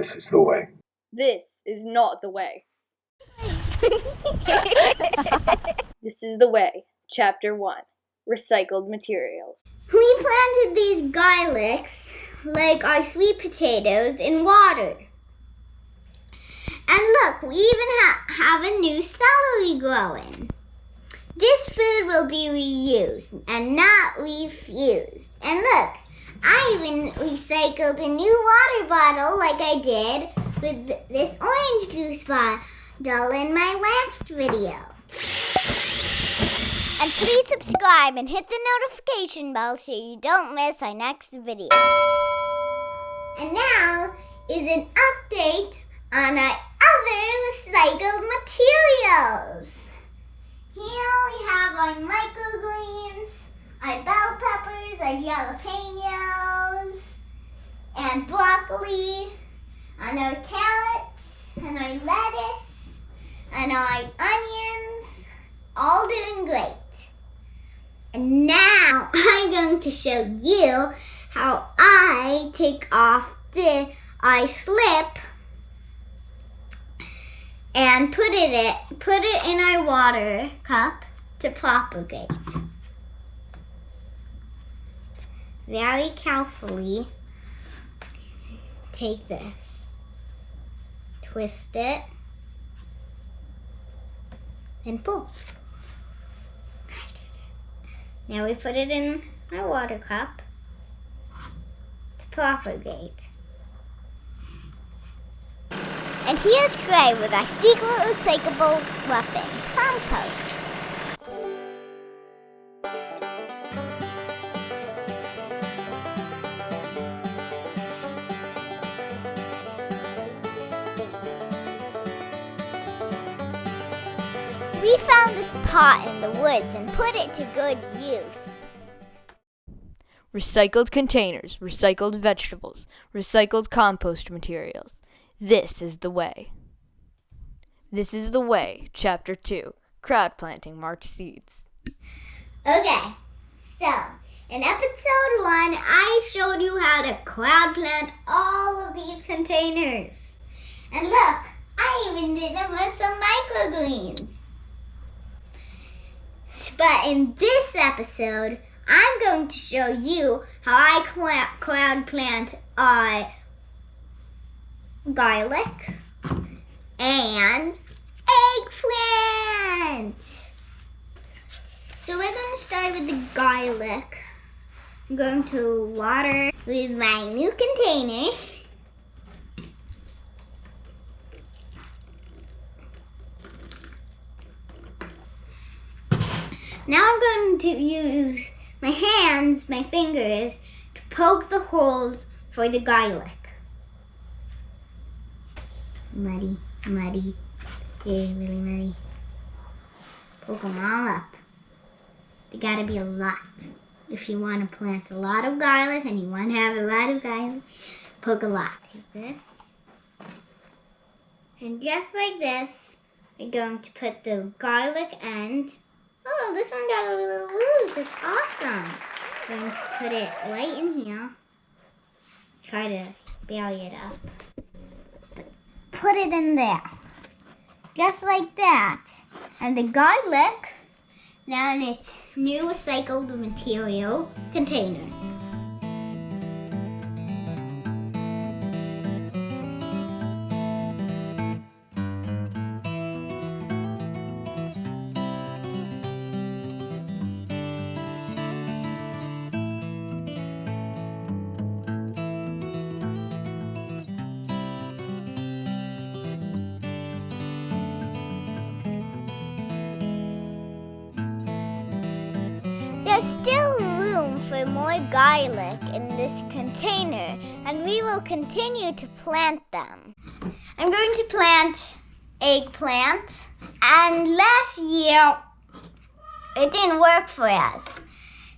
This is the way. This is not the way. This is the way. Chapter 1. Recycled materials. We planted these garlics, like our sweet potatoes, in water. And look, we even have a new celery growing. This food will be reused and not refused. And look, I even recycled a new water bottle like I did with this orange juice bottle in my last video. And please subscribe and hit the notification bell so you don't miss our next video. And now is an update on our other recycled materials. Here we have our microgreens, our bell peppers, our jalapenos, and broccoli, and our carrots, and our lettuce, and our onions, all doing great. And now I'm going to show you how I take off I slip and put it in our water cup to propagate. Very carefully take this, twist it, and pull. Now we put it in our water cup to propagate. And here's Gray with our secret recyclable weapon, compost. We found this pot in the woods and put it to good use. Recycled containers, recycled vegetables, recycled compost materials. This is the way. This is the way. Chapter 2. Crowd planting March seeds. Okay, so in episode 1, I showed you how to crowd plant all of these containers. And look, I even did them with some microgreens. But in this episode, I'm going to show you how I crowd plant our garlic and eggplant. So we're going to start with the garlic. I'm going to water with my new container. Now I'm going to use my hands, my fingers, to poke the holes for the garlic. Muddy, muddy, yeah, really muddy. Poke them all up. They gotta be a lot. If you want to plant a lot of garlic and you want to have a lot of garlic, poke a lot. Like this. And just like this, we're going to put the garlic end. Oh, this one got a little root. That's awesome. I'm going to put it right in here. Try to bury it up. Put it in there. Just like that. And the garlic, now in its new recycled material container. There's still room for more garlic in this container, and we will continue to plant them. I'm going to plant eggplant, and last year it didn't work for us.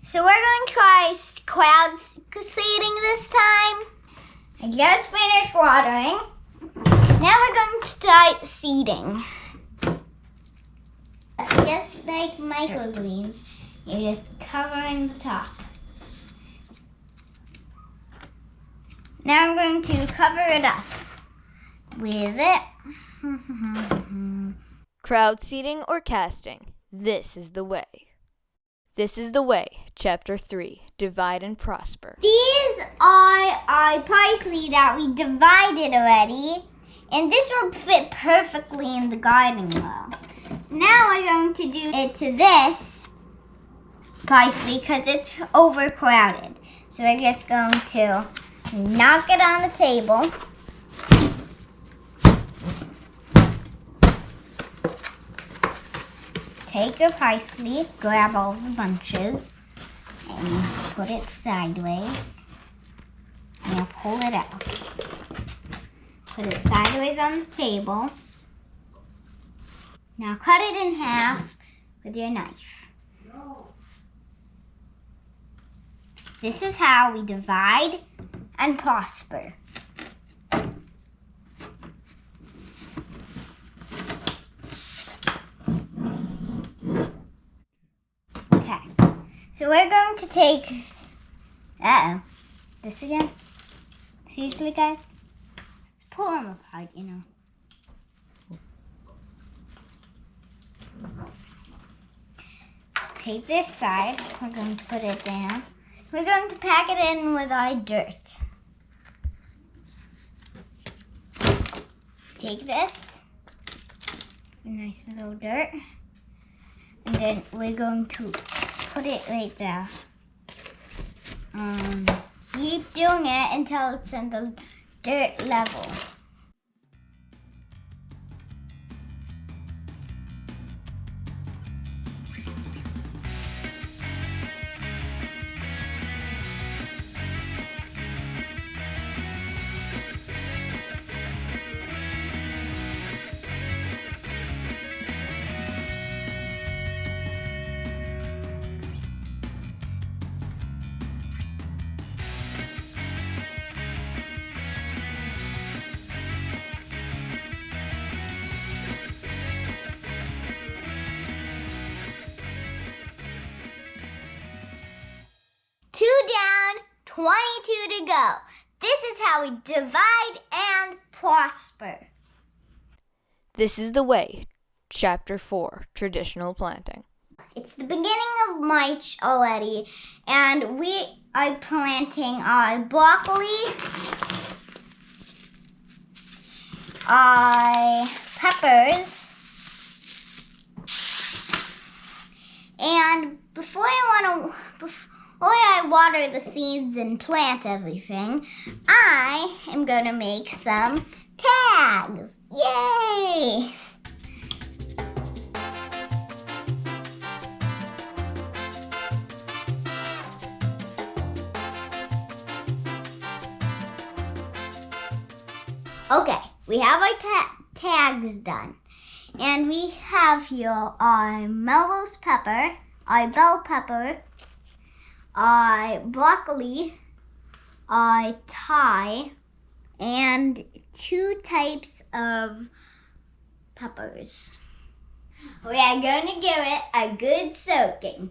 So we're going to try crowd seeding this time. I just finished watering. Now we're going to start seeding. Just like microgreens. You're just covering the top. Now I'm going to cover it up. with it. Crowd seeding or casting, this is the way. This is the way, Chapter 3, Divide and Prosper. These are our parsley that we divided already, and this will fit perfectly in the garden well. So now we're going to do it to this parsley because it's overcrowded. So we're just going to knock it on the table. Take your parsley, grab all the bunches, and put it sideways. Now pull it out. Put it sideways on the table. Now cut it in half with your knife. This is how we divide and prosper. Okay, so we're going to take, this again? Seriously, guys? Let's pull them apart, you know. Take this side, we're going to put it down. We're going to pack it in with our dirt. Take this, it's a nice little dirt, and then we're going to put it right there. Keep doing it until it's in the dirt level. Down, 22 to go. This is how we divide and prosper. This is the way, Chapter 4, Traditional Planting. It's the beginning of March already, and we are planting our broccoli, our peppers, and before I water the seeds and plant everything, I am going to make some tags. Yay! Okay, we have our tags done. And we have here our Melrose pepper, our bell pepper, our broccoli, our Thai, and 2 types of peppers. We are going to give it a good soaking.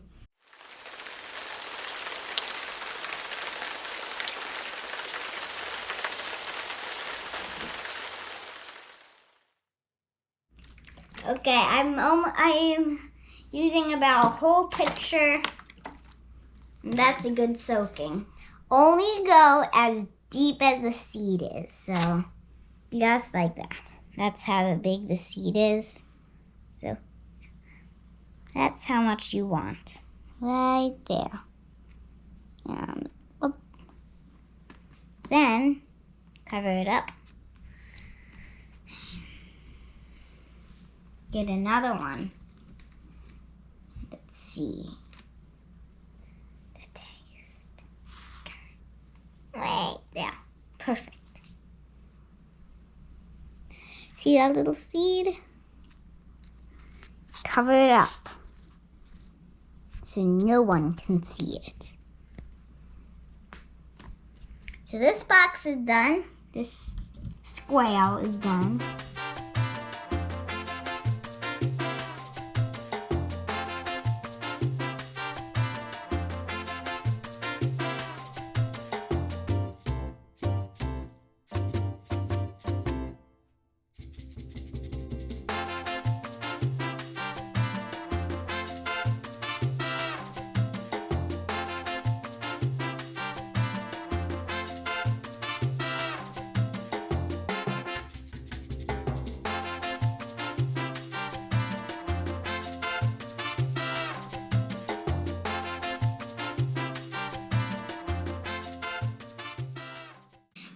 Okay, I am using about a whole pitcher. That's a good soaking. Only go as deep as the seed is. So just like that. That's how big the seed is. So that's how much you want. Right there. And then cover it up. Get another one. Let's see. The taste. Right there. Perfect. See that little seed? Cover it up so no one can see it. So this box is done. This square is done.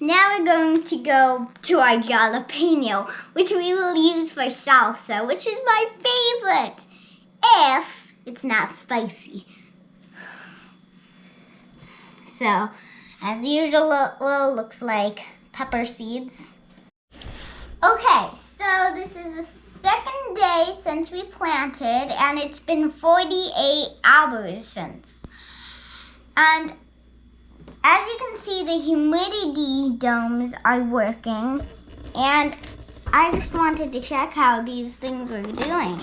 Now we're going to go to our jalapeno, which we will use for salsa, which is my favorite, if it's not spicy. So, as usual, looks like pepper seeds. Okay, so this is the second day since we planted, and it's been 48 hours since. And as you can see, the humidity domes are working, and I just wanted to check how these things were doing.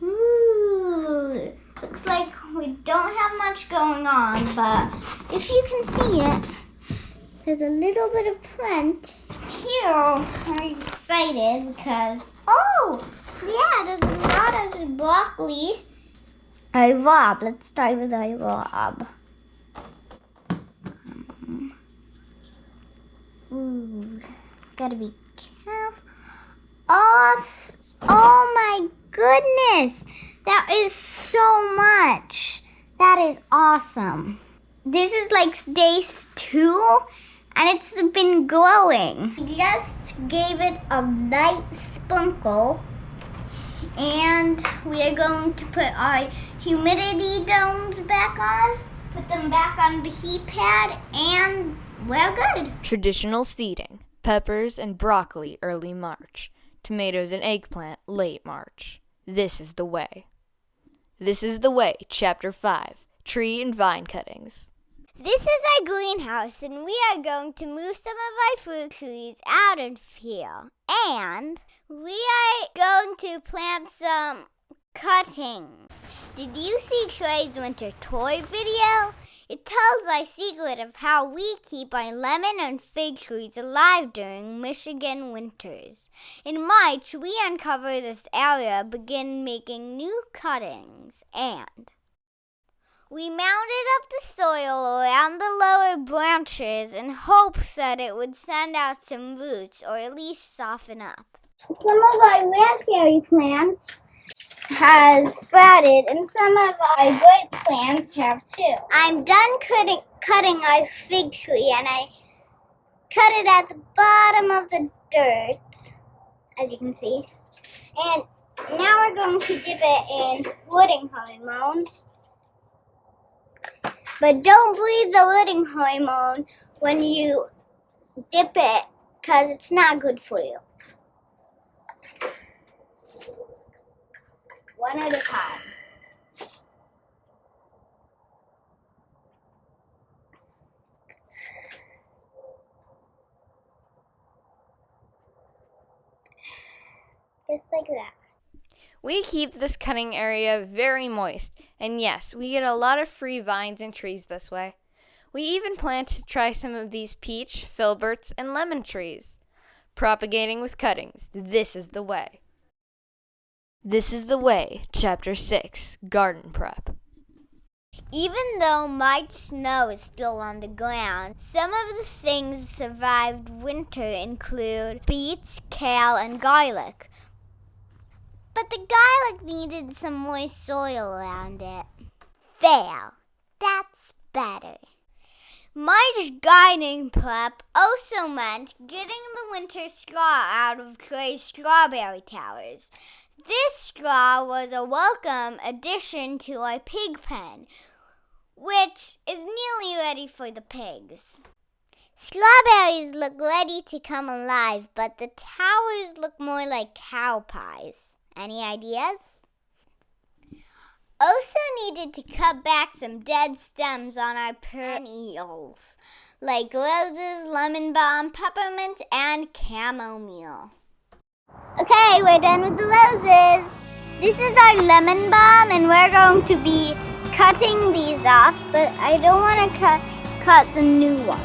Ooh, looks like we don't have much going on, but if you can see it, there's a little bit of plant here. I'm excited because, there's a lot of broccoli. Ivob, let's start with Ivob. Ooh, gotta be careful. Oh my goodness, that is so much. That is awesome. This is like day 2, and it's been growing. We just gave it a light sprinkle, and we are going to put our humidity domes back on, put them back on the heat pad, and we're good. Traditional seeding. Peppers and broccoli early March. Tomatoes and eggplant late March. This is the way. This is the way, Chapter 5. Tree and vine cuttings. This is our greenhouse, and we are going to move some of our fruit trees out of here. And we are going to plant some cuttings. Did you see Trey's winter toy video? It tells our secret of how we keep our lemon and fig trees alive during Michigan winters. In March, we uncover this area, begin making new cuttings, and we mounded up the soil around the lower branches in hopes that it would send out some roots or at least soften up. Some of our raspberry plants has sprouted, and some of our grape plants have too. I'm done cutting our fig tree, and I cut it at the bottom of the dirt, as you can see. And now we're going to dip it in wooding hormone. But don't breathe the wooding hormone when you dip it, because it's not good for you. One at a time. Just like that. We keep this cutting area very moist, and yes, we get a lot of free vines and trees this way. We even plan to try some of these peach, filberts, and lemon trees. Propagating with cuttings. This is the way. This is the way, Chapter 6, Garden Prep. Even though March snow is still on the ground, some of the things survived winter include beets, kale, and garlic. But the garlic needed some moist soil around it. Fail. That's better. March garden prep also meant getting the winter straw out of Clay's strawberry towers. This straw was a welcome addition to our pig pen, which is nearly ready for the pigs. Strawberries look ready to come alive, but the towers look more like cow pies. Any ideas? Also needed to cut back some dead stems on our perennials, like roses, lemon balm, peppermint, and chamomile. Okay, we're done with the roses. This is our lemon balm, and we're going to be cutting these off, but I don't want to cut the new ones.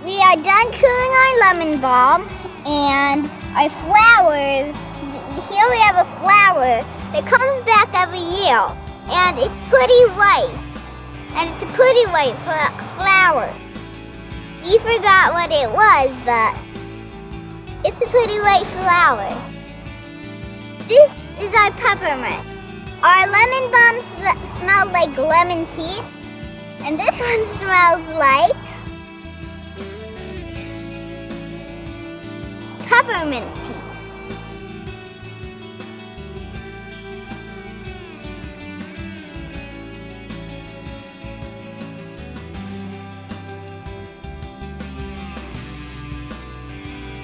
We are done curing our lemon balm, and our flowers. Here we have a flower that comes back every year, and it's pretty white. And it's a pretty white flower. We forgot what it was, but it's a pretty white flower. This is our peppermint. Our lemon balm smells like lemon tea. And this one smells like peppermint tea.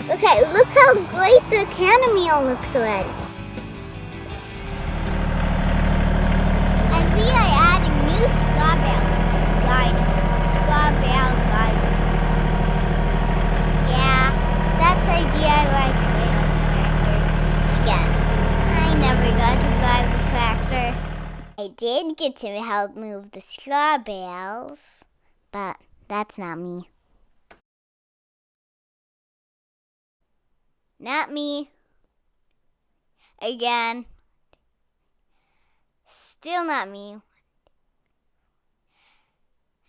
Okay, look how great the chamomile looks already. And we are adding new straw bales to the garden for straw bale gardens. Yeah, that's idea right there on the tractor. Again, I never got to drive the tractor. I did get to help move the straw bales, but that's not me. Not me. Again. Still not me.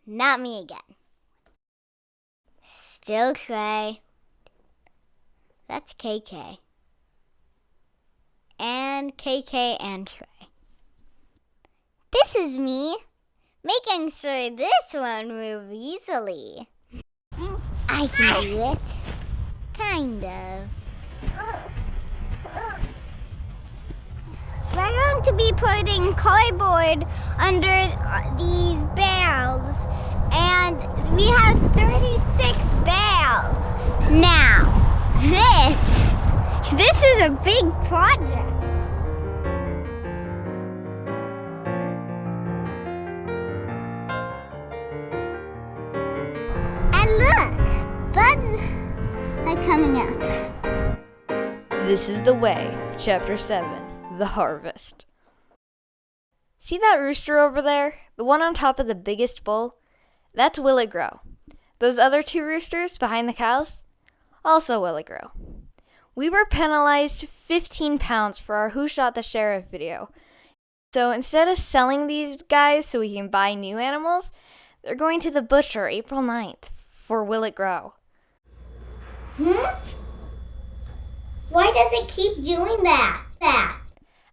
Not me again. Still Trey. That's KK. And KK and Trey. This is me, making sure this won't move easily. I can do it. Kind of. We're going to be putting cardboard under these bales, and we have 36 bales. Now, this is a big project. And look, buds are coming up. This is the way, Chapter 7, The Harvest. See that rooster over there? The one on top of the biggest bull? That's Will It Grow. Those other two roosters behind the cows? Also Will It Grow. We were penalized 15 pounds for our Who Shot the Sheriff video. So instead of selling these guys so we can buy new animals, they're going to the butcher April 9th for Will It Grow. Why does it keep doing that?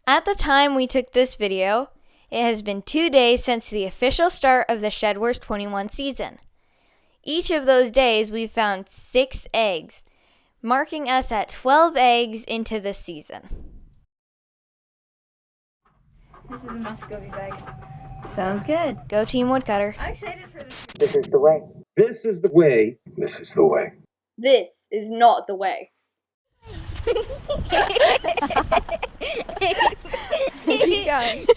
At the time we took this video, it has been 2 days since the official start of the Shed Wars 21 season. Each of those days we've found 6 eggs, marking us at 12 eggs into the season. This is a muscovy bag. Sounds good. Go Team Woodcutter. I'm excited for this. This is the way. This is the way. This is the way. This is not the way. Keep going.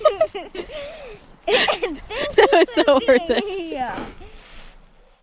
That was so worth it. Yeah.